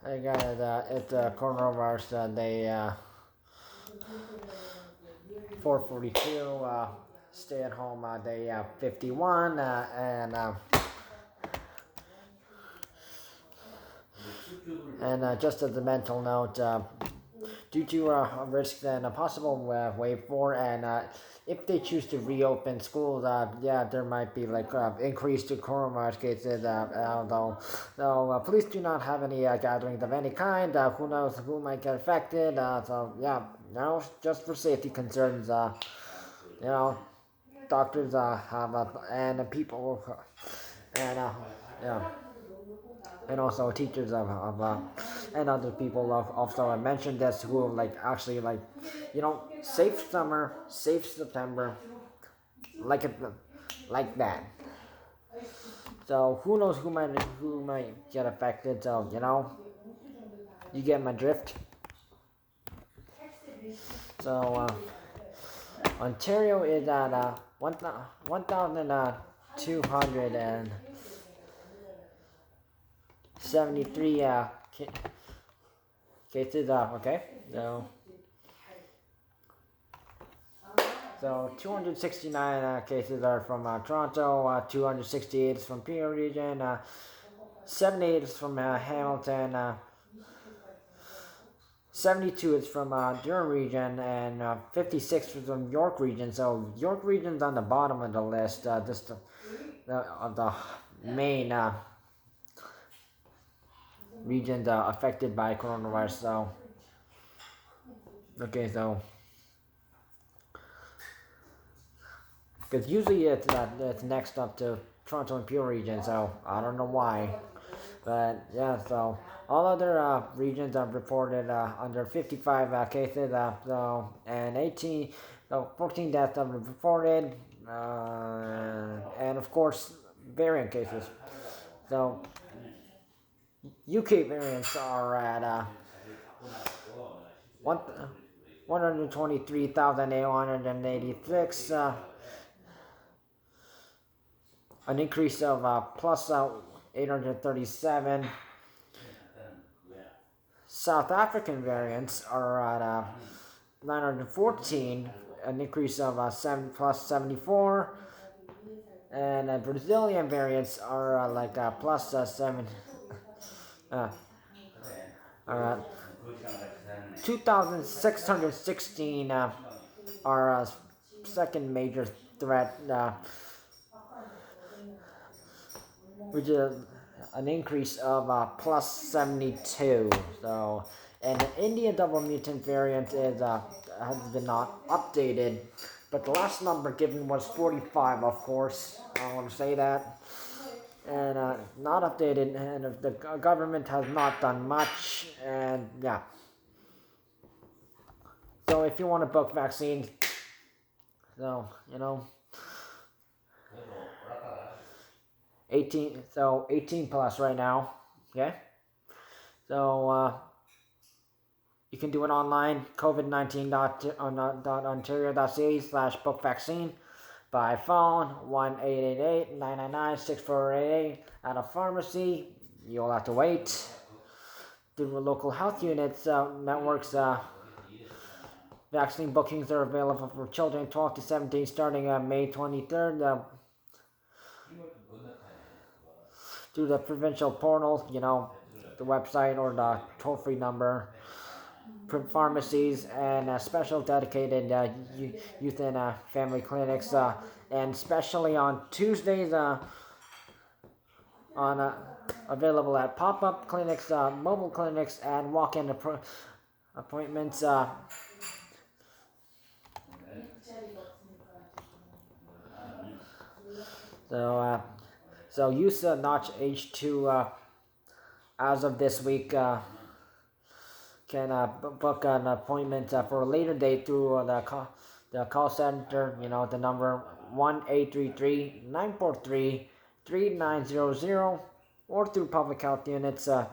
I got it. It's coronavirus day 442. Stay at home day 51, and just as a mental note, due to risk and a possible wave 4, and if they choose to reopen schools, there might be like increased coronavirus cases. Though police do not have any gatherings of any kind. Who knows who might get affected? Just for safety concerns, doctors have and people and yeah. And also teachers and other people also mentioned this who actually safe summer, safe September, like that. So who knows who might get affected? So you get my drift. So Ontario is at 1,273 cases. Okay, so 269 cases are from Toronto, 268 is from Peel Region, 78 is from Hamilton, 72 is from Durham Region, and 56 is from York Region. So York Region's on the bottom of the list, just of the main regions affected by coronavirus. So, okay, so because usually it's next up to Toronto and Peel Region, so I don't know why, but yeah, so all other regions have reported under 55 cases, and 14 deaths have been reported, and of course variant cases. So UK variants are at 123,886. An increase of plus 837. South African variants are at 914, an increase of plus 74. And Brazilian variants are plus 7. 2,616 are second major threat, which is an increase of plus 72. So, and the India double-mutant variant has been not updated, but the last number given was 45, of course. I want to say that. And not updated, and the government has not done much, and yeah. So if you want to book vaccines, so 18 plus right now, okay? So you can do it online, covid19.ontario.ca/book vaccine, by phone, 1-888-999-6488, at a pharmacy. You'll have to wait. Through the local health units, networks, vaccine bookings are available for children 12 to 17 starting May 23rd. Through the provincial portal, the website or the toll-free number, pharmacies, and special dedicated youth and family clinics, and especially on Tuesdays, available at pop-up clinics, mobile clinics, and walk-in appointments. So use Notch H2 as of this week. Can book an appointment for a later date through the call center. The number 1-833-943-3900, or through public health units. So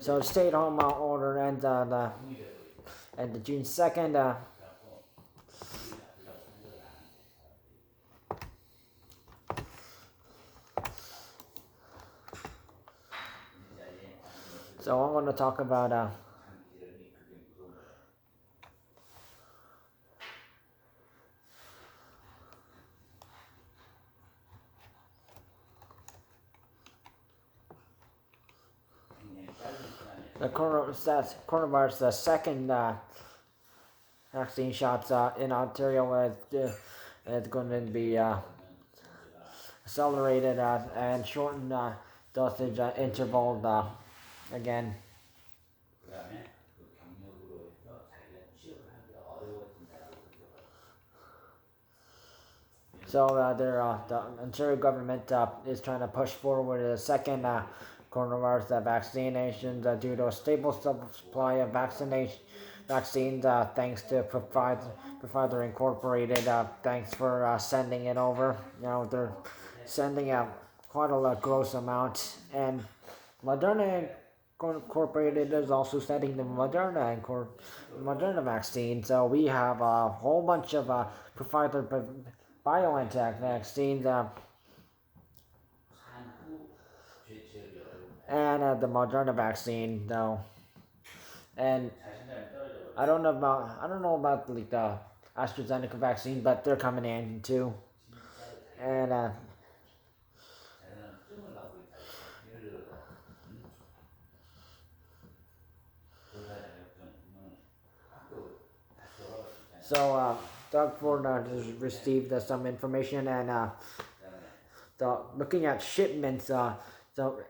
the stay-at-home order ends on June 2nd. So I'm going to talk about the coronavirus, the second vaccine shots in Ontario is going to be accelerated and shortened dosage interval again. So the Ontario government is trying to push forward a second coronavirus vaccinations due to a stable supply of vaccines. Thanks to Pfizer Incorporated. Thanks for sending it over. They're sending out quite a gross amount, and Moderna Incorporated is also sending the Moderna vaccine. So we have a whole bunch of Pfizer BioNTech vaccines and the Moderna vaccine though. And I don't know about like the AstraZeneca vaccine, but they're coming in too. And so Doug Ford has received some information, and looking at shipments. So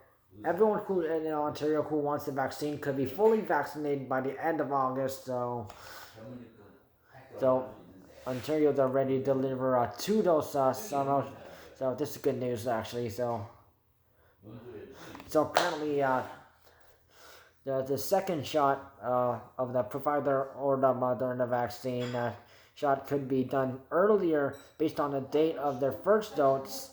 everyone who in Ontario who wants the vaccine could be fully vaccinated by the end of August. So Ontario's are ready to deliver 2 doses. So this is good news actually. So apparently the second shot of the Pfizer or the Moderna vaccine shot could be done earlier based on the date of their first dose.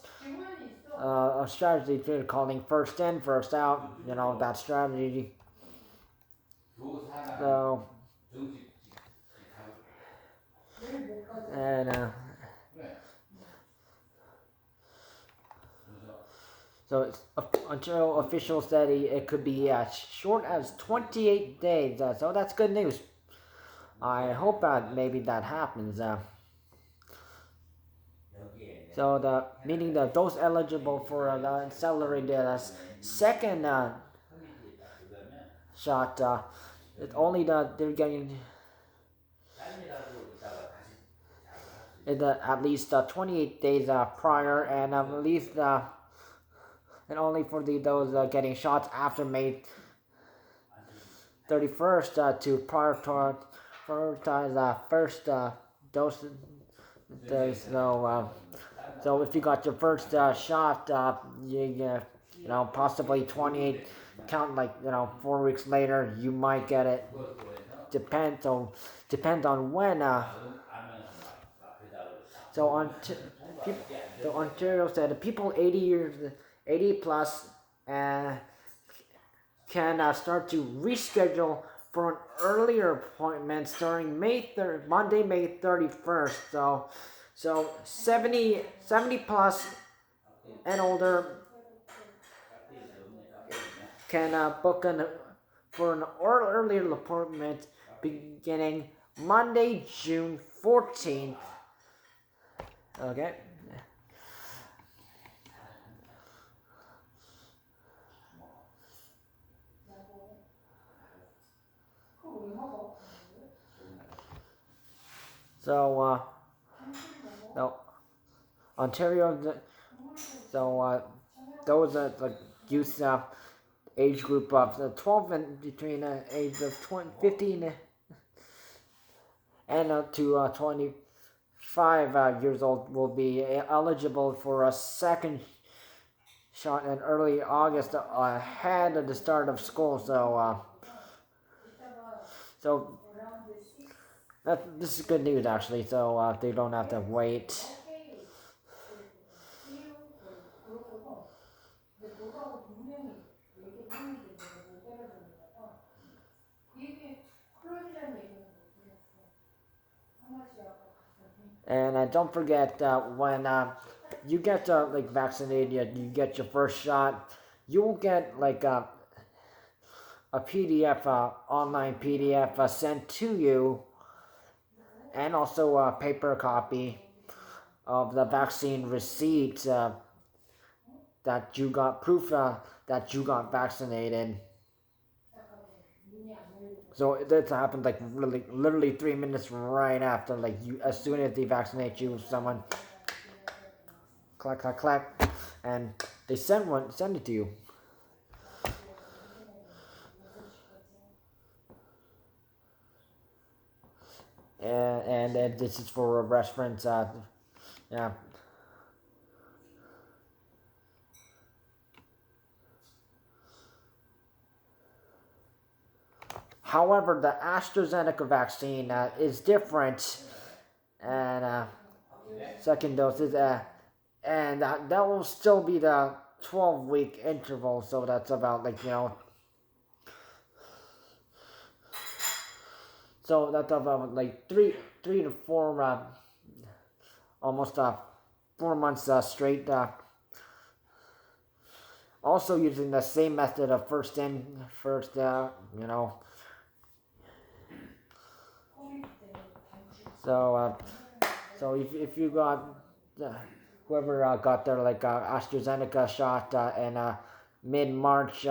A strategy they're calling first in, first out. That strategy. So and so it's, Ontario officials said it could be as short as 28 days. So that's good news. I hope maybe that happens. So meaning those eligible for the accelerated second shot, it's only they're getting at least 28 days prior, and at least and only for those getting shots after May 31st to prioritize first dose. So if you got your first shot, you possibly 28. Count 4 weeks later, you might get it. Depends on when. So Ontario said people 80 plus can start to reschedule for an earlier appointment starting Monday, May 31st. So 70 plus and older can book for an earlier appointment beginning Monday, June 14th. Okay. So Ontario. So those the youth age group of 12 and between age of 15 and to 25 years old will be eligible for a second shot in early August ahead of the start of school. So this is good news actually. So they don't have to wait. And don't forget when you get vaccinated, you get your first shot, you'll get a a PDF, online PDF sent to you, and also a paper copy of the vaccine receipt that you got proof that you got vaccinated. So this happened like literally 3 minutes right after, like you, as soon as they vaccinate you, someone clack clack clack, and they send it to you. And this is for reference. Yeah. However, the AstraZeneca vaccine is different, and second dose is and that will still be the 12-week interval. So that's about so that's about like three to four, almost 4 months straight. Also using the same method of first in, first So if you got whoever got their AstraZeneca shot in mid-March,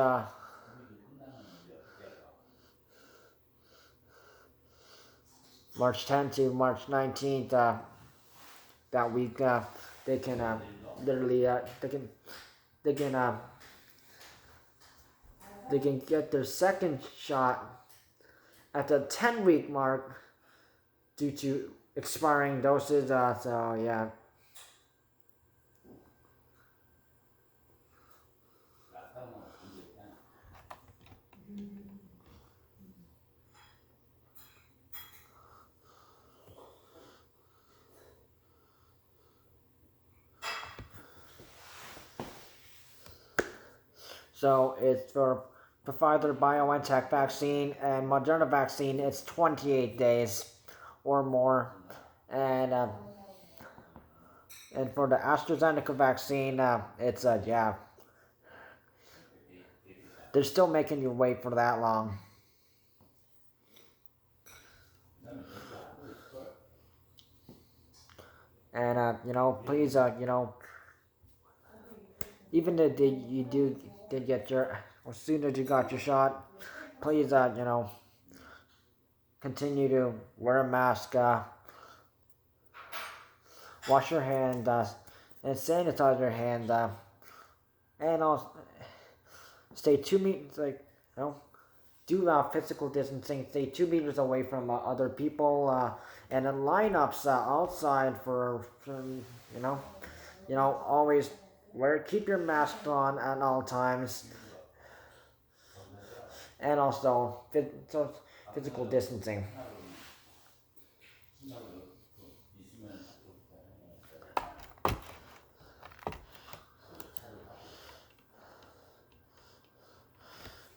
March 10th to March 19th, that week, they can literally they can get their second shot at the 10-week mark due to expiring doses. So yeah. So it's for the Pfizer BioNTech vaccine and Moderna vaccine. It's 28 days or more, and for the AstraZeneca vaccine, it's yeah. They're still making you wait for that long. And please, even if you did get your, as soon as you got your shot, please, continue to wear a mask, wash your hands, and sanitize your hands, and also stay 2 meters, do physical distancing, stay 2 meters away from other people, and in lineups outside always keep your mask on at all times, and also physical distancing.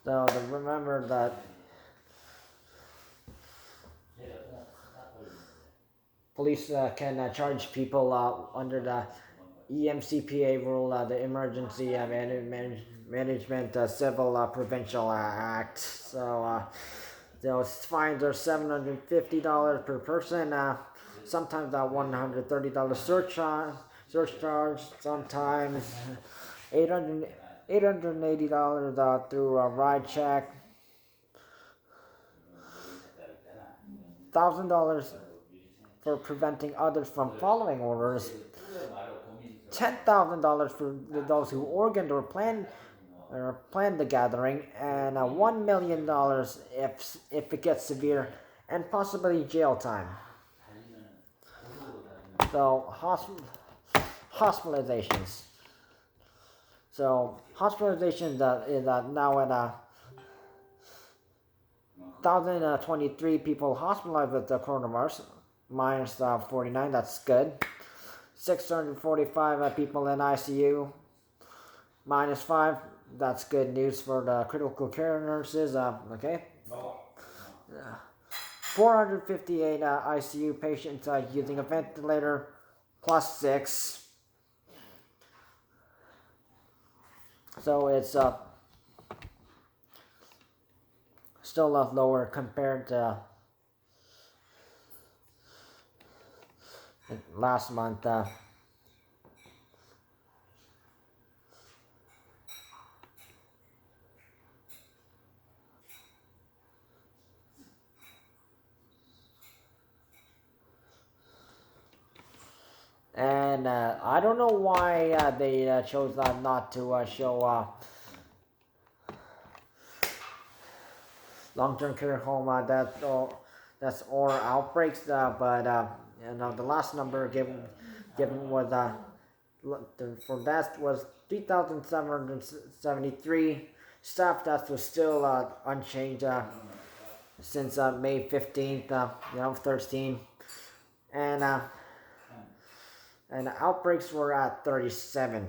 So remember that police can charge people under the EMCPA rule, the Emergency Management Civil Provincial Act. So those fines are $750 per person. Sometimes $130 surcharge. Sometimes $880 through a ride check. $1,000 for preventing others from following orders. $10,000 for those who organized or planned the gathering, and $1 million if it gets severe, and possibly jail time. So hospitalizations. So hospitalizations is now at 1,023 people hospitalized with the coronavirus, minus 49. That's good. 645 people in ICU, minus 5. That's good news for the critical care nurses. Okay. 458 ICU patients using a ventilator, plus 6. So it's still a lot lower compared to last month. And I don't know why they chose not to show long-term care home that's or outbreaks, but the last number given was for that was 3,773 staff. That was still unchanged since May 15th, 13, and outbreaks were at 37.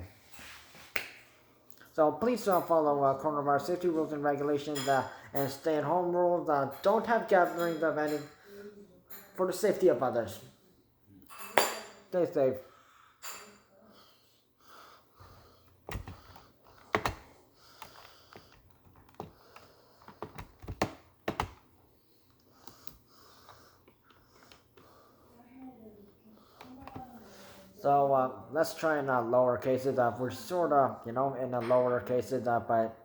So please follow coronavirus safety rules and regulations and stay-at-home rules. Don't have gatherings of any for the safety of others. Stay safe. So let's try in lower cases. We're sort of, in the lower cases, but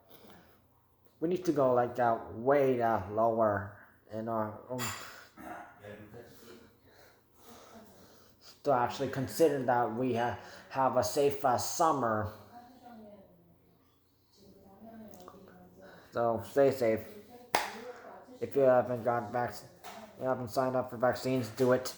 we need to go like way lower in our to actually consider that we have a safe summer. So stay safe. If you haven't signed up for vaccines, do it.